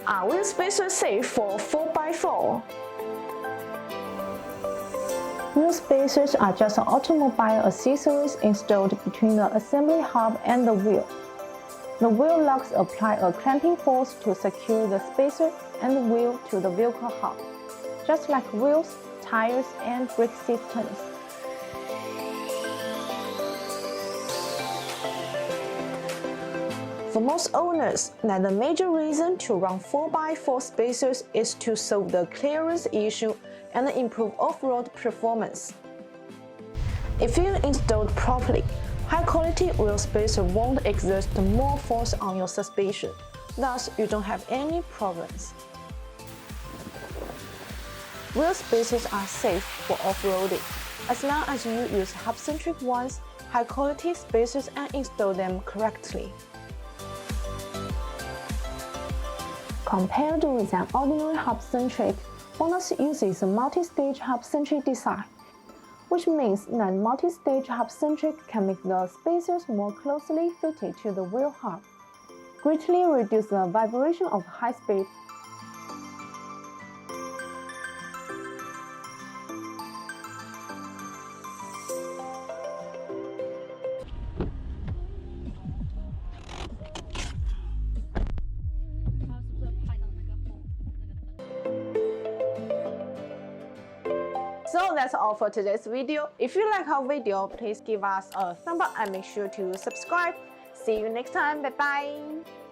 Are wheel spacers safe for 4x4? Wheel spacers are just automobile accessories installed between the assembly hub and the wheel. The wheel locks apply a clamping force to secure the spacer and the wheel to the vehicle hub, just like wheels, tires, and brake systems. For most owners, the major reason to run 4x4 spacers is to solve the clearance issue and improve off-road performance. If you installed properly, high-quality wheel spacer won't exert more force on your suspension, thus you don't have any problems. Wheel spacers are safe for off-roading, as long as you use hub-centric ones, high-quality spacers, and install them correctly. Compared with an ordinary hub-centric, BONOSS uses a multi-stage hub-centric design, which means that multi-stage hub-centric can make the spacers more closely fitted to the wheel hub, greatly reduce the vibration of high speed. So that's all for today's video. If you like our video, please give us a thumb up and make sure to subscribe. See you next time. Bye bye.